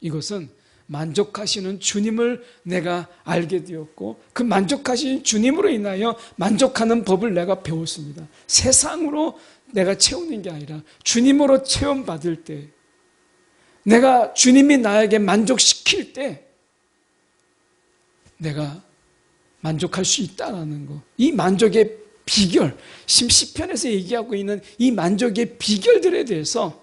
이것은 만족하시는 주님을 내가 알게 되었고 그 만족하시는 주님으로 인하여 만족하는 법을 내가 배웠습니다. 세상으로 내가 채우는 게 아니라 주님으로 체험받을 때, 내가 주님이 나에게 만족시킬 때 내가 만족할 수 있다라는 것. 이 만족의 비결, 시편에서 얘기하고 있는 이 만족의 비결들에 대해서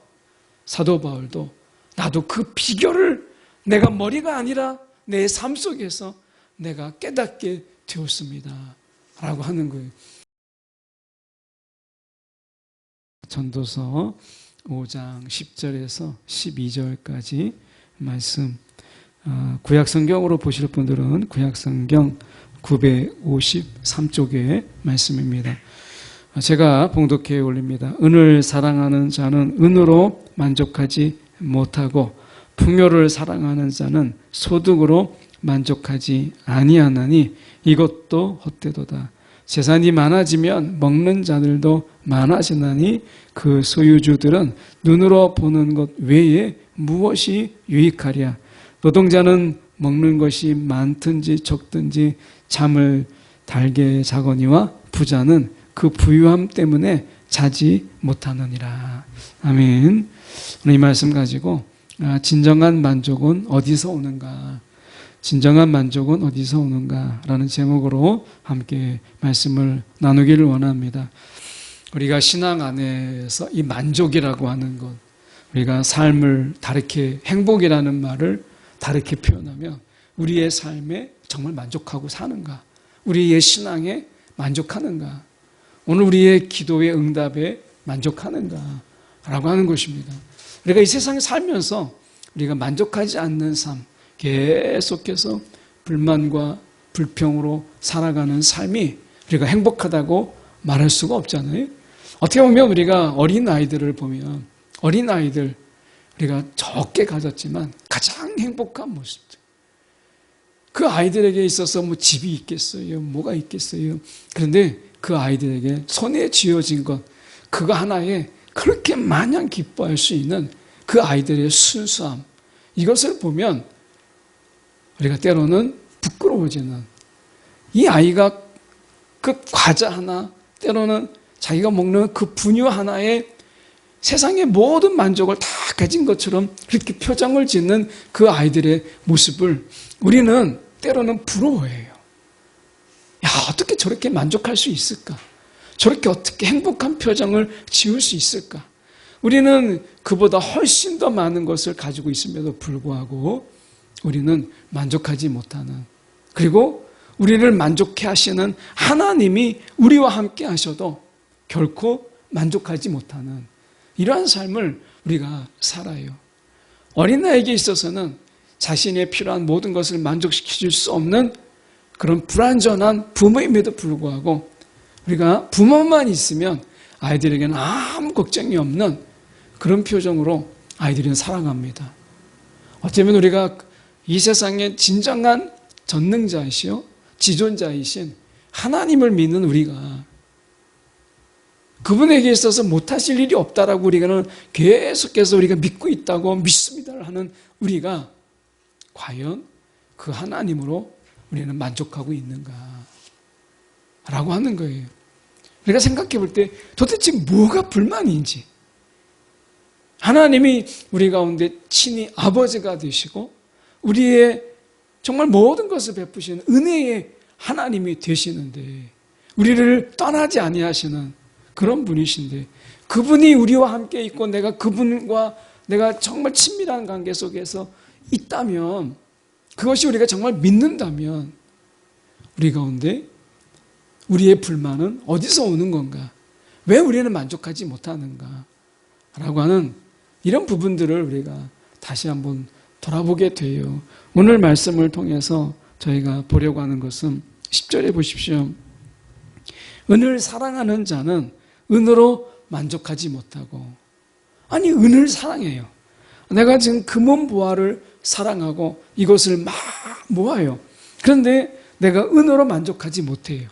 사도 바울도 나도 그 비결을 내가 머리가 아니라 내 삶 속에서 내가 깨닫게 되었습니다 라고 하는 거예요. 전도서 5장 10절에서 12절까지 말씀, 구약성경으로 보실 분들은 구약성경 953쪽의 말씀입니다. 제가 봉독해 올립니다. 은을 사랑하는 자는 은으로 만족하지 못하고 풍요를 사랑하는 자는 소득으로 만족하지 아니하나니 이것도 헛되도다. 재산이 많아지면 먹는 자들도 많아지나니 그 소유주들은 눈으로 보는 것 외에 무엇이 유익하랴. 노동자는 먹는 것이 많든지 적든지 잠을 달게 자거니와 부자는 그 부유함 때문에 자지 못하느니라. 아멘. 오늘 이 말씀 가지고 진정한 만족은 어디서 오는가? 진정한 만족은 어디서 오는가? 라는 제목으로 함께 말씀을 나누기를 원합니다. 우리가 신앙 안에서 이 만족이라고 하는 것, 우리가 삶을 다르게, 행복이라는 말을 다르게 표현하면 우리의 삶에 정말 만족하고 사는가? 우리의 신앙에 만족하는가? 오늘 우리의 기도의 응답에 만족하는가? 라고 하는 것입니다. 우리가 이 세상에 살면서 우리가 만족하지 않는 삶, 계속해서 불만과 불평으로 살아가는 삶이 우리가 행복하다고 말할 수가 없잖아요. 어떻게 보면 우리가 어린아이들을 보면 어린아이들, 우리가 적게 가졌지만 가장 행복한 모습들. 그 아이들에게 있어서 뭐 집이 있겠어요? 뭐가 있겠어요? 그런데 그 아이들에게 손에 쥐어진 것, 그거 하나에 그렇게 마냥 기뻐할 수 있는 그 아이들의 순수함, 이것을 보면 우리가 때로는 부끄러워지는, 이 아이가 그 과자 하나, 때로는 자기가 먹는 그 분유 하나에 세상의 모든 만족을 다 가진 것처럼 그렇게 표정을 짓는 그 아이들의 모습을 우리는 때로는 부러워해요. 야, 어떻게 저렇게 만족할 수 있을까? 저렇게 어떻게 행복한 표정을 지을 수 있을까? 우리는 그보다 훨씬 더 많은 것을 가지고 있음에도 불구하고 우리는 만족하지 못하는, 그리고 우리를 만족해 하시는 하나님이 우리와 함께 하셔도 결코 만족하지 못하는 이러한 삶을 우리가 살아요. 어린아이에게 있어서는 자신의 필요한 모든 것을 만족시킬 수 없는 그런 불완전한 부모임에도 불구하고 우리가 부모만 있으면 아이들에게는 아무 걱정이 없는 그런 표정으로 아이들은 살아갑니다. 어쩌면 우리가 이 세상의 진정한 전능자이시요 지존자이신 하나님을 믿는 우리가 그분에게 있어서 못하실 일이 없다라고 우리가는 계속해서 우리가 믿고 있다고 믿습니다 하는 우리가 과연 그 하나님으로 우리는 만족하고 있는가 라고 하는 거예요. 우리가 생각해 볼 때 도대체 뭐가 불만인지, 하나님이 우리 가운데 친히 아버지가 되시고 우리의 정말 모든 것을 베푸시는 은혜의 하나님이 되시는데 우리를 떠나지 아니하시는 그런 분이신데, 그분이 우리와 함께 있고 내가 그분과 내가 정말 친밀한 관계 속에서 있다면, 그것이 우리가 정말 믿는다면 우리 가운데 우리의 불만은 어디서 오는 건가? 왜 우리는 만족하지 못하는가? 라고 하는 이런 부분들을 우리가 다시 한번 돌아보게 돼요. 오늘 말씀을 통해서 저희가 보려고 하는 것은 10절에 보십시오. 은을 사랑하는 자는 은으로 만족하지 못하고, 아니 은을 사랑해요. 내가 지금 금은보화를 사랑하고 이것을 막 모아요. 그런데 내가 은으로 만족하지 못해요.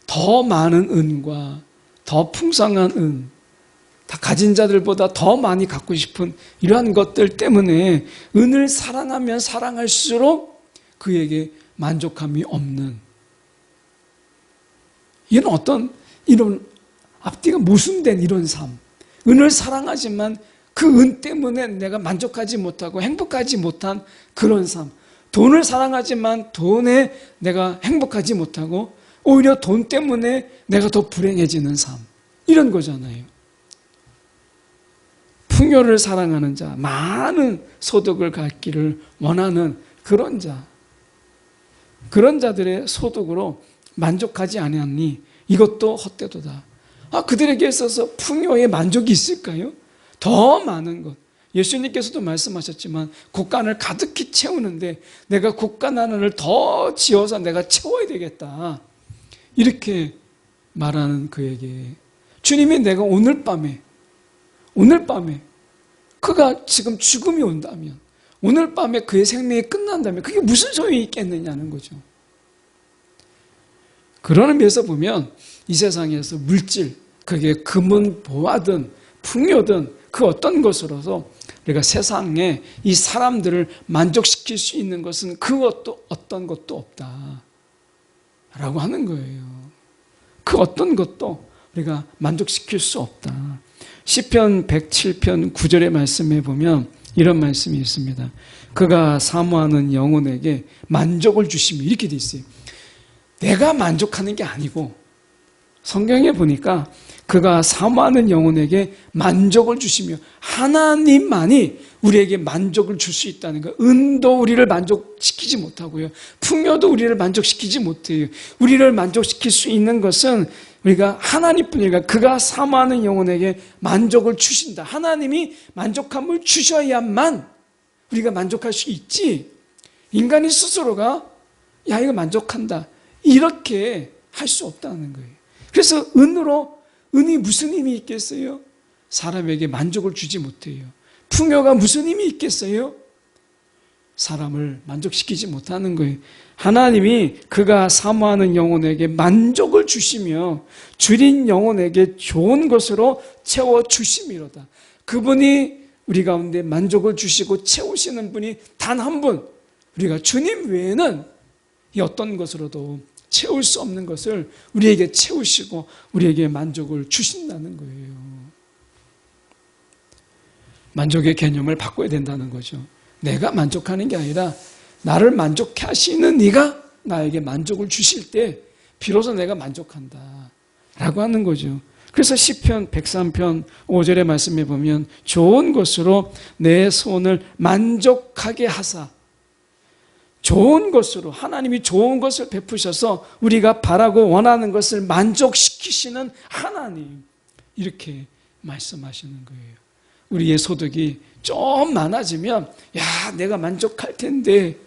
더 많은 은과 더 풍성한 은, 다 가진 자들보다 더 많이 갖고 싶은 이러한 것들 때문에 은을 사랑하면 사랑할수록 그에게 만족함이 없는, 이런 어떤 이런 앞뒤가 모순된 이런 삶. 은을 사랑하지만 그 은 때문에 내가 만족하지 못하고 행복하지 못한 그런 삶. 돈을 사랑하지만 돈에 내가 행복하지 못하고 오히려 돈 때문에 내가 더 불행해지는 삶. 이런 거잖아요. 풍요를 사랑하는 자, 많은 소득을 갖기를 원하는 그런 자, 그런 자들의 소득으로 만족하지 아니하니 이것도 헛되도다. 그들에게 있어서 풍요의 만족이 있을까요? 더 많은 것. 예수님께서도 말씀하셨지만 곳간을 가득히 채우는데 내가 곳간 하나를 더 지어서 내가 채워야 되겠다. 이렇게 말하는 그에게 주님이 내가 오늘 밤에 그가 지금 죽음이 온다면, 오늘 밤에 그의 생명이 끝난다면 그게 무슨 소용이 있겠느냐는 거죠. 그런 의미에서 보면 이 세상에서 물질, 그게 금은 보화든 풍요든 그 어떤 것으로서 우리가 세상에 이 사람들을 만족시킬 수 있는 것은 그것도 어떤 것도 없다 라고 하는 거예요. 그 어떤 것도 우리가 만족시킬 수 없다. 시편 107편 9절의 말씀에 보면 이런 말씀이 있습니다. 그가 사모하는 영혼에게 만족을 주시며, 이렇게 돼 있어요. 내가 만족하는 게 아니고 성경에 보니까 그가 사모하는 영혼에게 만족을 주시며, 하나님만이 우리에게 만족을 줄 수 있다는 거예요. 은도 우리를 만족시키지 못하고요, 풍요도 우리를 만족시키지 못해요. 우리를 만족시킬 수 있는 것은 우리가 하나님뿐이니까 그가 사모하는 영혼에게 만족을 주신다. 하나님이 만족함을 주셔야만 우리가 만족할 수 있지, 인간이 스스로가 야 이거 만족한다 이렇게 할 수 없다는 거예요. 그래서 은이 무슨 힘이 있겠어요? 사람에게 만족을 주지 못해요. 풍요가 무슨 힘이 있겠어요? 사람을 만족시키지 못하는 거예요. 하나님이 그가 사모하는 영혼에게 만족을 주시며 줄인 영혼에게 좋은 것으로 채워주심이로다. 그분이 우리 가운데 만족을 주시고 채우시는 분이 단 한 분, 우리가 주님 외에는 이 어떤 것으로도 채울 수 없는 것을 우리에게 채우시고 우리에게 만족을 주신다는 거예요. 만족의 개념을 바꿔야 된다는 거죠. 내가 만족하는 게 아니라 나를 만족해 하시는 네가 나에게 만족을 주실 때 비로소 내가 만족한다 라고 하는 거죠. 그래서 시편 103편 5절의 말씀에 보면 좋은 것으로 내 손을 만족하게 하사, 좋은 것으로 하나님이 좋은 것을 베푸셔서 우리가 바라고 원하는 것을 만족시키시는 하나님, 이렇게 말씀하시는 거예요. 우리의 소득이 좀 많아지면 야 내가 만족할 텐데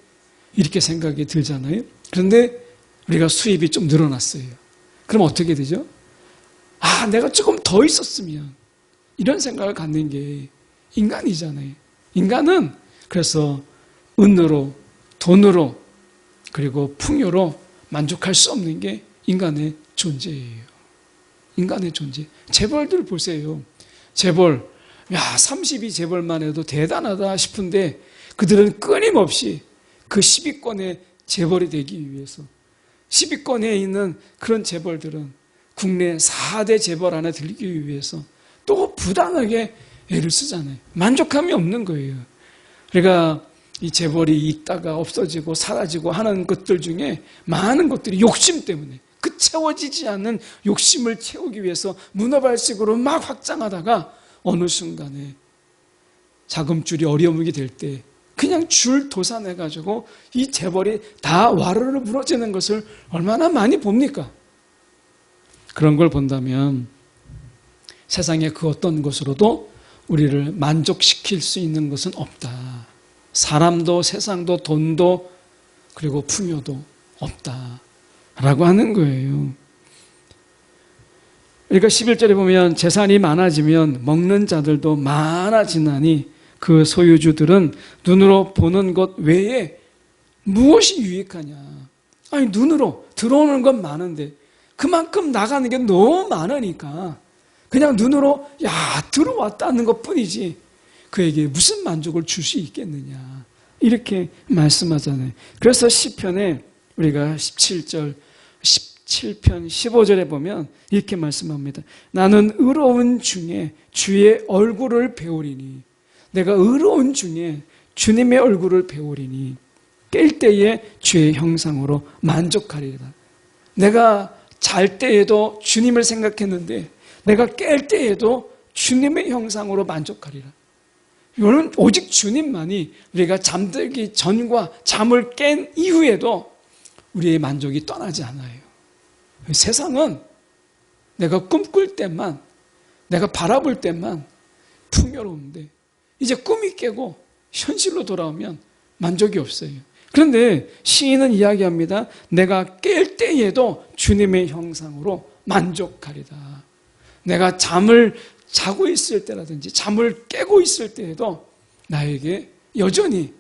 이렇게 생각이 들잖아요. 그런데 우리가 수입이 좀 늘어났어요. 그럼 어떻게 되죠? 내가 조금 더 있었으면, 이런 생각을 갖는 게 인간이잖아요. 인간은 그래서 은으로, 돈으로, 그리고 풍요로 만족할 수 없는 게 인간의 존재예요. 인간의 존재. 재벌들 보세요. 재벌, 32재벌만 해도 대단하다 싶은데 그들은 끊임없이 그 10위권의 재벌이 되기 위해서, 10위권에 있는 그런 재벌들은 국내 4대 재벌 안에 들기 위해서 또 부당하게 애를 쓰잖아요. 만족함이 없는 거예요. 그러니까 이 재벌이 있다가 없어지고 사라지고 하는 것들 중에 많은 것들이 욕심 때문에, 그 채워지지 않는 욕심을 채우기 위해서 문어발식으로 막 확장하다가 어느 순간에 자금줄이 어려움이 될 때 그냥 줄 도산해가지고 이 재벌이 다 와르르 무너지는 것을 얼마나 많이 봅니까? 그런 걸 본다면 세상의 그 어떤 것으로도 우리를 만족시킬 수 있는 것은 없다. 사람도 세상도 돈도 그리고 풍요도 없다라고 하는 거예요. 그러니까 11절에 보면 재산이 많아지면 먹는 자들도 많아지나니 그 소유주들은 눈으로 보는 것 외에 무엇이 유익하냐. 아니 눈으로 들어오는 건 많은데 그만큼 나가는 게 너무 많으니까 그냥 눈으로 들어왔다는 것뿐이지 그에게 무슨 만족을 줄 수 있겠느냐 이렇게 말씀하잖아요. 그래서 시편에 우리가 17편 15절에 보면 이렇게 말씀합니다. 나는 의로운 중에 주의 얼굴을 배우리니 내가 의로운 중에 주님의 얼굴을 배우리니 깰 때에 주의 형상으로 만족하리라. 내가 잘 때에도 주님을 생각했는데 내가 깰 때에도 주님의 형상으로 만족하리라. 이거는 오직 주님만이 우리가 잠들기 전과 잠을 깬 이후에도 우리의 만족이 떠나지 않아요. 세상은 내가 꿈꿀 때만, 내가 바라볼 때만 풍요로운데 이제 꿈이 깨고 현실로 돌아오면 만족이 없어요. 그런데 시인은 이야기합니다. 내가 깰 때에도 주님의 형상으로 만족하리다. 내가 잠을 자고 있을 때라든지 잠을 깨고 있을 때에도 나에게 여전히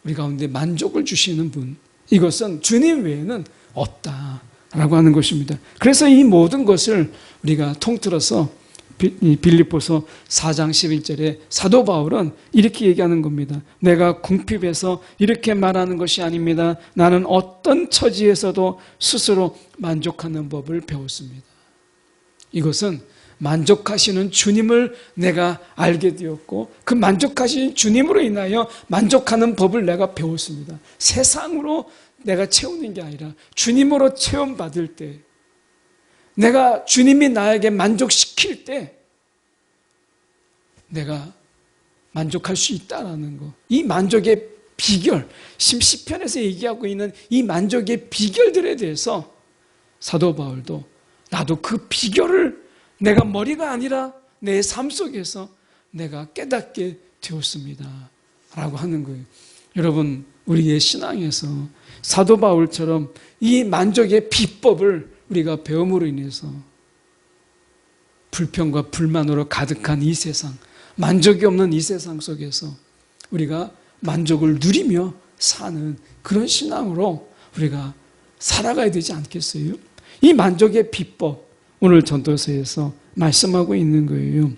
우리 가운데 만족을 주시는 분, 이것은 주님 외에는 없다라고 하는 것입니다. 그래서 이 모든 것을 우리가 통틀어서 빌립보서 4장 11절에 사도 바울은 이렇게 얘기하는 겁니다. 내가 궁핍해서 이렇게 말하는 것이 아닙니다. 나는 어떤 처지에서도 스스로 만족하는 법을 배웠습니다. 이것은 만족하시는 주님을 내가 알게 되었고 그 만족하시는 주님으로 인하여 만족하는 법을 내가 배웠습니다. 세상으로 내가 채우는 게 아니라 주님으로 체험받을 때, 내가 주님이 나에게 만족시킬 때 내가 만족할 수 있다라는 거. 이 만족의 비결, 시편에서 얘기하고 있는 이 만족의 비결들에 대해서 사도 바울도 나도 그 비결을 내가 머리가 아니라 내 삶 속에서 내가 깨닫게 되었습니다 라고 하는 거예요. 여러분, 우리의 신앙에서 사도 바울처럼 이 만족의 비법을 우리가 배움으로 인해서 불평과 불만으로 가득한 이 세상, 만족이 없는 이 세상 속에서 우리가 만족을 누리며 사는 그런 신앙으로 우리가 살아가야 되지 않겠어요? 이 만족의 비법, 오늘 전도서에서 말씀하고 있는 거예요.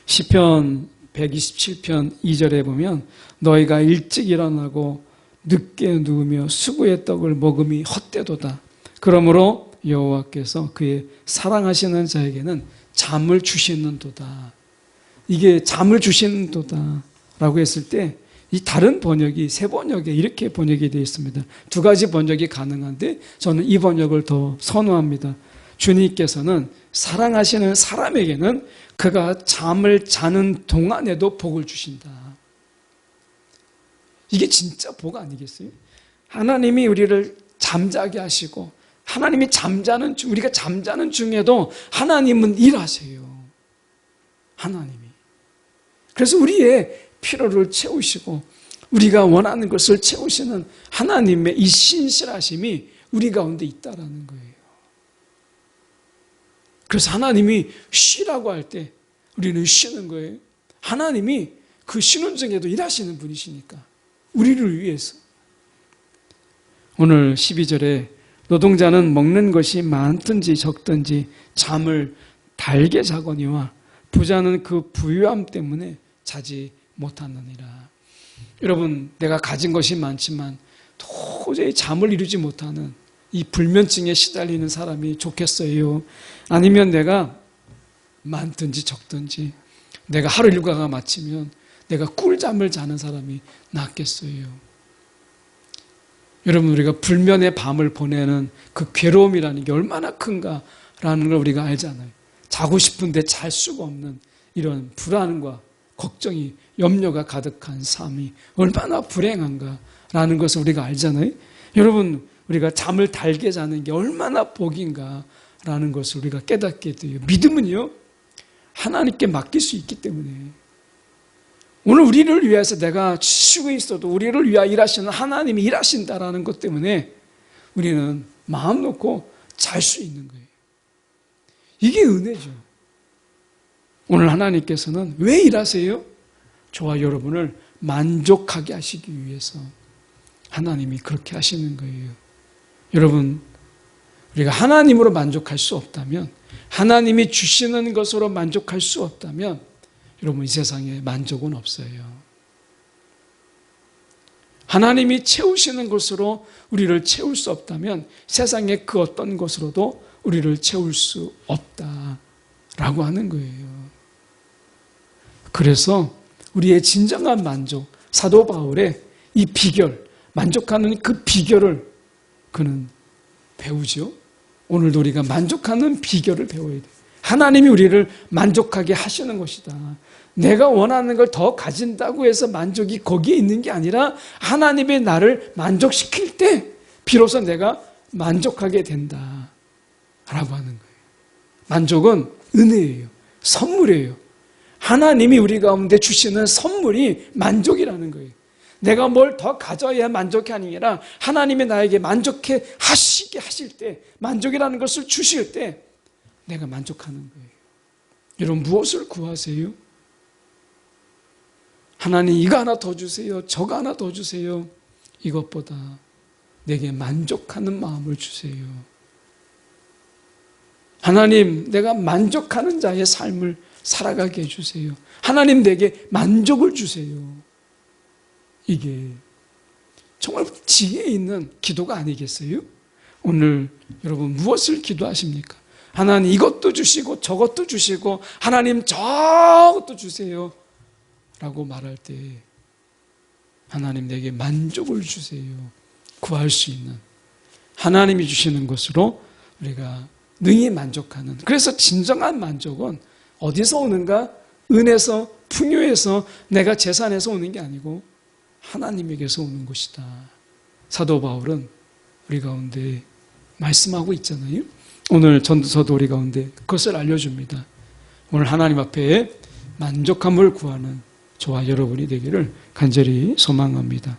시편 127편 2절에 보면 너희가 일찍 일어나고 늦게 누우며 수고의 떡을 먹음이 헛되도다. 그러므로 여호와께서 그의 사랑하시는 자에게는 잠을 주시는도다. 이게 잠을 주시는도다 라고 했을 때 이 다른 번역이 세 번역에 이렇게 번역이 되어 있습니다. 두 가지 번역이 가능한데 저는 이 번역을 더 선호합니다. 주님께서는 사랑하시는 사람에게는 그가 잠을 자는 동안에도 복을 주신다. 이게 진짜 복 아니겠어요? 하나님이 우리를 잠자게 하시고 하나님이 우리가 잠자는 중에도 하나님은 일하세요. 하나님이. 그래서 우리의 필요를 채우시고 우리가 원하는 것을 채우시는 하나님의 이 신실하심이 우리 가운데 있다라는 거예요. 그래서 하나님이 쉬라고 할 때 우리는 쉬는 거예요. 하나님이 그 쉬는 중에도 일하시는 분이시니까 우리를 위해서. 오늘 12절에 노동자는 먹는 것이 많든지 적든지 잠을 달게 자거니와 부자는 그 부유함 때문에 자지 못하느니라. 여러분, 내가 가진 것이 많지만 도저히 잠을 이루지 못하는 이 불면증에 시달리는 사람이 좋겠어요? 아니면 내가 많든지 적든지 내가 하루 일과가 마치면 내가 꿀잠을 자는 사람이 낫겠어요? 여러분, 우리가 불면의 밤을 보내는 그 괴로움이라는 게 얼마나 큰가라는 걸 우리가 알잖아요. 자고 싶은데 잘 수가 없는 이런 불안과 걱정이, 염려가 가득한 삶이 얼마나 불행한가라는 것을 우리가 알잖아요. 여러분, 우리가 잠을 달게 자는 게 얼마나 복인가라는 것을 우리가 깨닫게 돼요. 믿음은요, 하나님께 맡길 수 있기 때문에. 오늘 우리를 위해서 내가 쉬고 있어도 우리를 위하여 일하시는 하나님이 일하신다라는 것 때문에 우리는 마음 놓고 잘 수 있는 거예요. 이게 은혜죠. 오늘 하나님께서는 왜 일하세요? 저와 여러분을 만족하게 하시기 위해서 하나님이 그렇게 하시는 거예요. 여러분, 우리가 하나님으로 만족할 수 없다면, 하나님이 주시는 것으로 만족할 수 없다면 여러분 이 세상에 만족은 없어요. 하나님이 채우시는 것으로 우리를 채울 수 없다면 세상의 그 어떤 것으로도 우리를 채울 수 없다라고 하는 거예요. 그래서 우리의 진정한 만족, 사도 바울의 이 비결, 만족하는 그 비결을 그는 배우죠. 오늘도 우리가 만족하는 비결을 배워야 돼요. 하나님이 우리를 만족하게 하시는 것이다. 내가 원하는 걸 더 가진다고 해서 만족이 거기에 있는 게 아니라 하나님이 나를 만족시킬 때 비로소 내가 만족하게 된다 라고 하는 거예요. 만족은 은혜예요. 선물이에요. 하나님이 우리 가운데 주시는 선물이 만족이라는 거예요. 내가 뭘 더 가져야 만족이 아니라 하나님이 나에게 만족해 하시게 하실 때, 만족이라는 것을 주실 때 내가 만족하는 거예요. 여러분 무엇을 구하세요? 하나님 이거 하나 더 주세요. 저거 하나 더 주세요. 이것보다 내게 만족하는 마음을 주세요. 하나님 내가 만족하는 자의 삶을 살아가게 해주세요. 하나님 내게 만족을 주세요. 이게 정말 지혜 있는 기도가 아니겠어요? 오늘 여러분 무엇을 기도하십니까? 하나님 이것도 주시고 저것도 주시고 하나님 저것도 주세요 라고 말할 때 하나님 내게 만족을 주세요. 구할 수 있는 하나님이 주시는 것으로 우리가 능히 만족하는, 그래서 진정한 만족은 어디서 오는가? 은에서, 풍요에서, 내가 재산에서 오는 게 아니고 하나님에게서 오는 것이다. 사도 바울은 우리 가운데 말씀하고 있잖아요. 오늘 전도서도 우리 가운데 그것을 알려줍니다. 오늘 하나님 앞에 만족함을 구하는 저와 여러분이 되기를 간절히 소망합니다.